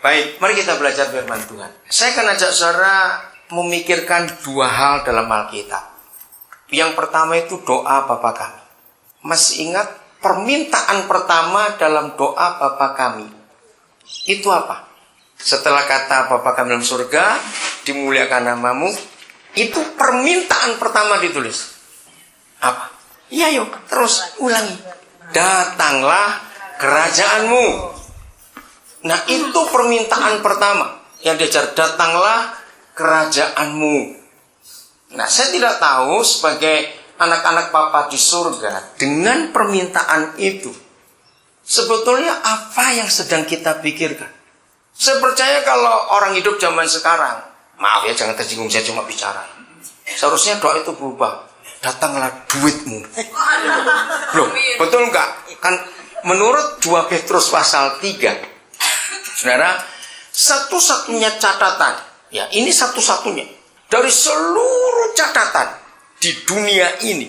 Baik, mari kita belajar firman Tuhan. Saya akan ajak saudara memikirkan dua hal dalam Alkitab. Yang pertama itu doa Bapa kami. Masih ingat permintaan pertama dalam doa Bapa kami itu apa? Setelah kata Bapa kami dalam surga, dimuliakan namamu, itu permintaan pertama ditulis. Apa? Iya yuk, terus ulangi. Datanglah kerajaanmu. Nah itu permintaan pertama yang diajar, datanglah kerajaanmu. Nah saya tidak tahu sebagai anak-anak Papa di surga, dengan permintaan itu sebetulnya apa yang sedang kita pikirkan. Saya percaya kalau orang hidup zaman sekarang, maaf ya jangan tersinggung, saya cuma bicara, seharusnya doa itu berubah. Datanglah duitmu. Loh betul enggak? Kan menurut 2 Petrus pasal 3, saudara, satu-satunya catatan, ya ini satu-satunya dari seluruh catatan di dunia ini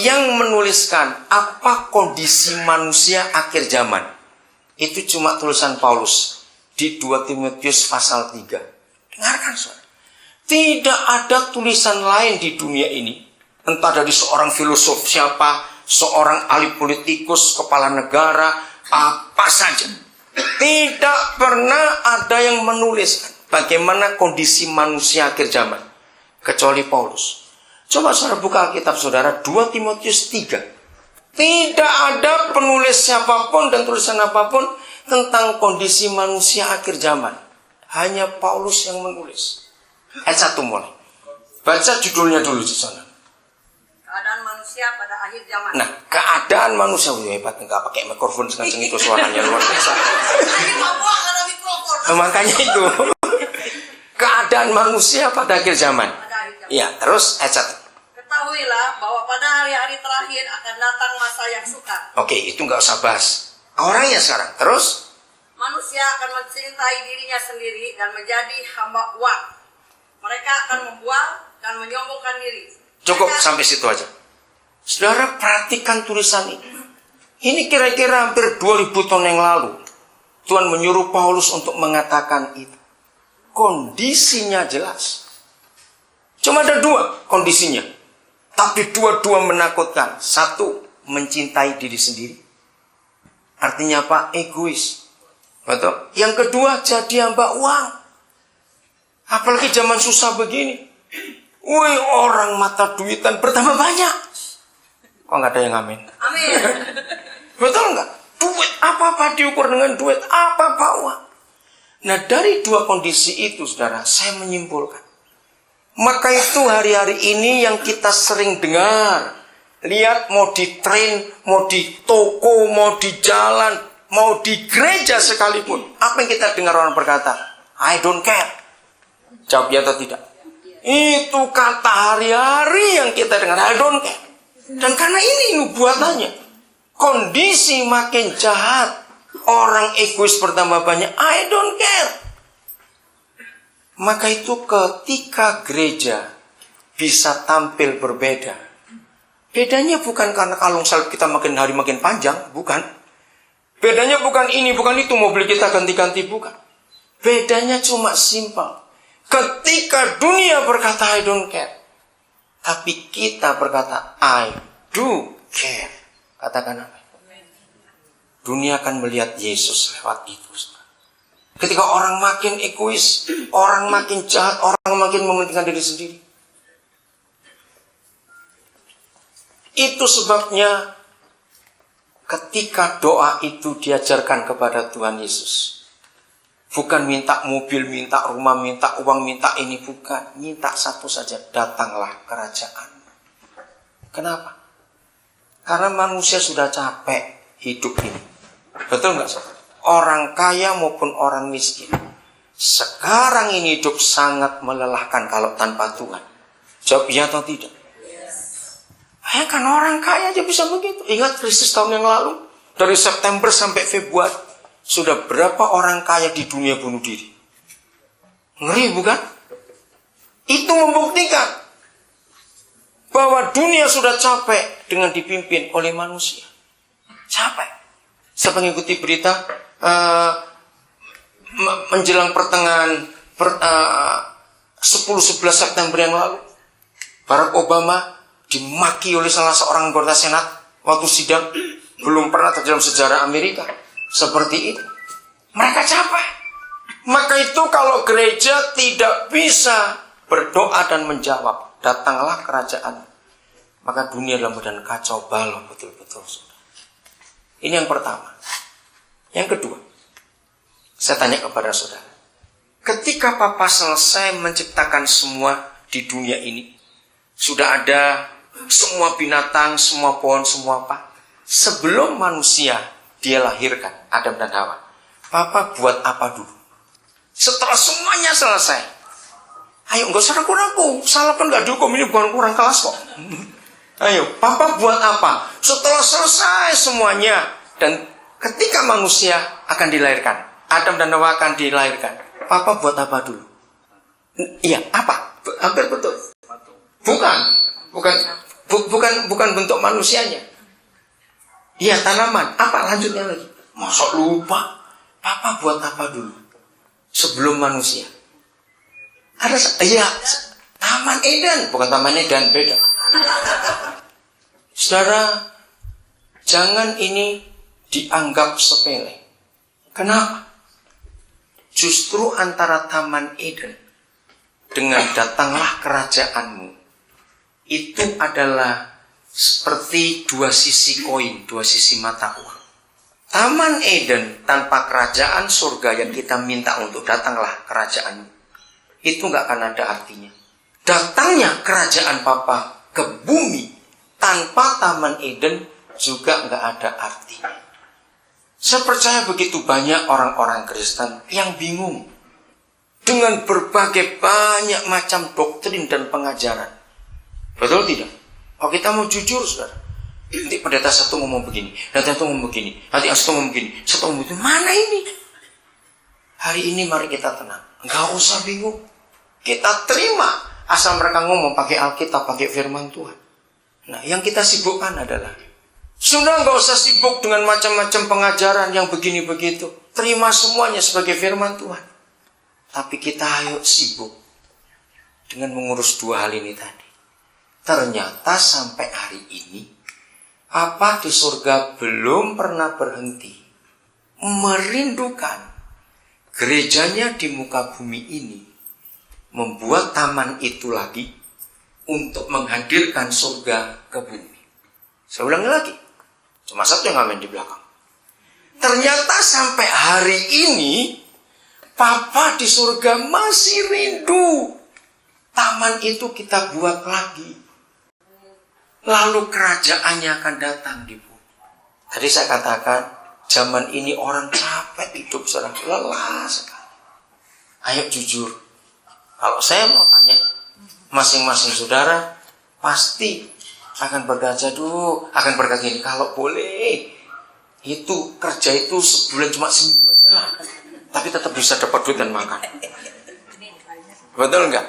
yang menuliskan apa kondisi manusia akhir zaman, itu cuma tulisan Paulus di 2 Timotius pasal 3. Dengarkan saudara, tidak ada tulisan lain di dunia ini, entah dari seorang filosof siapa, seorang ahli politikus, kepala negara, apa saja, tidak pernah ada yang menuliskan bagaimana kondisi manusia akhir zaman kecuali Paulus. Coba saudara buka Alkitab saudara, 2 Timotius 3. Tidak ada penulis siapapun dan tulisan apapun tentang kondisi manusia akhir zaman. Hanya Paulus yang menulis. Ayat 1 mulai. Baca judulnya dulu di sana. Keadaan manusia pada akhir zaman. Nah, keadaan manusia, hebat, enggak pakai mikrofon sengaja itu suaranya luar biasa. Makanya itu. Keadaan manusia pada akhir zaman. Ya, terus ayat 1. Ketahuilah bahwa pada hari-hari terakhir akan datang masa yang sukar. Oke, itu nggak usah bahas orangnya sekarang. Terus manusia akan mencintai dirinya sendiri dan menjadi hamba uang. Mereka akan membual dan menyombongkan diri. Cukup sampai situ aja. Saudara perhatikan tulisan ini. Ini kira-kira hampir 2000 tahun yang lalu Tuhan menyuruh Paulus untuk mengatakan itu. Kondisinya jelas. Cuma ada 2 kondisinya, tapi dua-dua menakutkan. 1, mencintai diri sendiri. Artinya apa? Egois. Betul? Yang kedua, jadi hamba uang. Apalagi zaman susah begini. Woi, orang mata duitan bertambah banyak. Kok nggak ada yang amin? Amin. Betul nggak? Duit apa-apa diukur dengan duit, apa-apa uang. Nah dari 2 kondisi itu saudara, saya menyimpulkan. Maka itu hari-hari ini yang kita sering dengar. Lihat mau di tren, mau di toko, mau di jalan, mau di gereja sekalipun. Apa yang kita dengar orang berkata? I don't care. Jawab ya atau tidak? Itu kata hari-hari yang kita dengar, I don't care. Dan karena ini nubuatannya, kondisi makin jahat, orang egois bertambah banyak, I don't care. Maka itu ketika gereja bisa tampil berbeda, bedanya bukan karena kalung salib kita makin hari makin panjang, bukan. Bedanya bukan ini, bukan itu, mobil kita ganti-ganti, bukan. Bedanya cuma simpel. Ketika dunia berkata I don't care, tapi kita berkata I do care. Katakan apa? Dunia akan melihat Yesus lewat itu. Ketika orang makin egois, orang makin jahat, orang makin mementingkan diri sendiri. Itu sebabnya ketika doa itu diajarkan kepada Tuhan Yesus, bukan minta mobil, minta rumah, minta uang, minta ini, bukan. Minta satu saja, datanglah kerajaan. Kenapa? Karena manusia sudah capek hidup ini. Betul nggak saudara? Orang kaya maupun orang miskin sekarang ini hidup sangat melelahkan kalau tanpa Tuhan. Jawab iya atau tidak? Ya kan orang kaya aja bisa begitu. Ingat krisis tahun yang lalu, dari September sampai Februari, sudah berapa orang kaya di dunia bunuh diri? Ngeri bukan? Itu membuktikan bahwa dunia sudah capek dengan dipimpin oleh manusia. Capek. Saya mengikuti berita menjelang pertengahan 10-11 September yang lalu, Barack Obama dimaki oleh salah seorang anggota Senat waktu sidang. Belum pernah terjadi dalam sejarah Amerika seperti itu. Mereka capek. Maka itu kalau gereja tidak bisa berdoa dan menjawab, datanglah kerajaan, maka dunia dalam keadaan kacau balau betul-betul. Ini yang pertama. Yang kedua, saya tanya kepada saudara, ketika Papa selesai menciptakan semua di dunia ini, sudah ada semua binatang, semua pohon, semua apa, sebelum manusia dia lahirkan, Adam dan Hawa, Papa buat apa dulu? Setelah semuanya selesai, ayo, nggak usah ragu-ragu, salah kan nggak dihukum, ini bukan kurang kelas kok. Ayo, Papa buat apa? Setelah selesai semuanya, dan ketika manusia akan dilahirkan, Adam dan Hawa akan dilahirkan, Papa buat apa dulu? Iya, apa? Hampir betul. Bukan bentuk manusianya. Iya, tanaman. Apa lanjutnya lagi? Masa lupa? Papa buat apa dulu? Sebelum manusia. Iya, Taman Eden. Bukan Taman Eden, beda. Saudara, jangan ini dianggap sepele. Kenapa? Justru antara Taman Eden dengan datanglah kerajaanmu, itu adalah seperti dua sisi koin, dua sisi mata uang. Taman Eden tanpa kerajaan surga yang kita minta untuk datanglah kerajaanmu, itu nggak akan ada artinya. Datangnya kerajaan Papa ke bumi tanpa Taman Eden juga nggak ada artinya. Saya percaya begitu banyak orang-orang Kristen yang bingung dengan berbagai banyak macam doktrin dan pengajaran. Betul tidak? Kalau kita mau jujur, saudara, nanti pendeta satu ngomong begini, pendeta satu ngomong begini, nanti satu ngomong begini, satu ngomong begini. Mana ini? Hari ini mari kita tenang. Nggak usah bingung. Kita terima asal mereka ngomong pakai Alkitab, pakai firman Tuhan. Nah, yang kita sibukkan adalah, sudah nggak usah sibuk dengan macam-macam pengajaran yang begini begitu. Terima semuanya sebagai firman Tuhan. Tapi kita ayo sibuk dengan mengurus dua hal ini tadi. Ternyata sampai hari ini, Papa di surga belum pernah berhenti merindukan gerejanya di muka bumi ini, membuat taman itu lagi untuk menghadirkan surga ke bumi. Saya ulangi lagi, cuma satu yang ngamen di belakang. Ternyata sampai hari ini, Papa di surga masih rindu taman itu kita buat lagi. Lalu kerajaannya akan datang di bumi. Tadi saya katakan, zaman ini orang capek hidup, saudara, lelah sekali. Ayo jujur, kalau saya mau tanya, masing-masing saudara pasti akan berkata gini, kalau boleh, itu kerja itu sebulan cuma seminggu aja, tapi tetap bisa dapat duit dan makan. Betul enggak?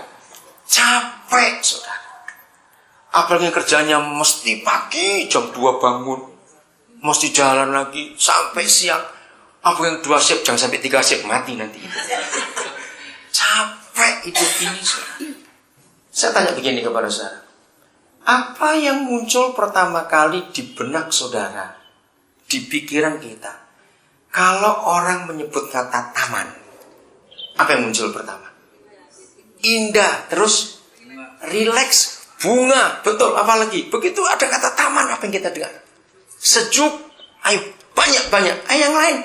Capek, saudara. Apalagi kerjanya mesti pagi jam 2 bangun, mesti jalan lagi sampai siang. Apa yang 2 shift, jangan sampai 3 shift, mati nanti. Capek hidup ini, saudara. Saya tanya begini kepada saudara, apa yang muncul pertama kali di benak saudara, di pikiran kita, kalau orang menyebut kata taman? Apa yang muncul pertama? Indah, terus rileks, bunga, betul, apalagi begitu ada kata taman, apa yang kita dengar? Sejuk, ayo banyak-banyak. Yang lain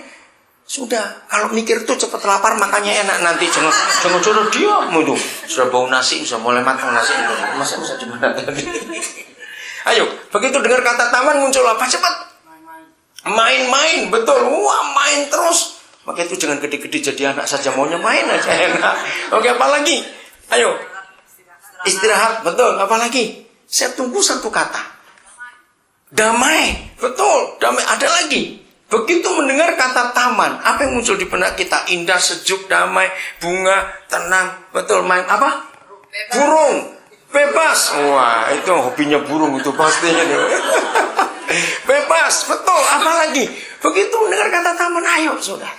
sudah, kalau mikir tuh cepat lapar, makanya enak. Nanti jangan suruh diam itu. Sudah bau nasi, sudah mulai matang nasi itu. Masa bisa dimana tadi? Ayo, begitu dengar kata taman muncul apa? Cepat main-main, betul. Wah, main terus. Maka itu jangan gede-gede jadi anak saja, maunya main aja enak. Oke, apa lagi? Ayo, istirahat, betul. Apalagi? Saya tunggu satu kata. Damai, betul. Damai, ada lagi. Begitu mendengar kata taman, apa yang muncul di benak kita? Indah, sejuk, damai, bunga, tenang, betul. Main apa? Burung, bebas. Wah, itu hobinya burung itu pastinya. Bebas, betul. Apalagi? Begitu mendengar kata taman, ayo, saudara.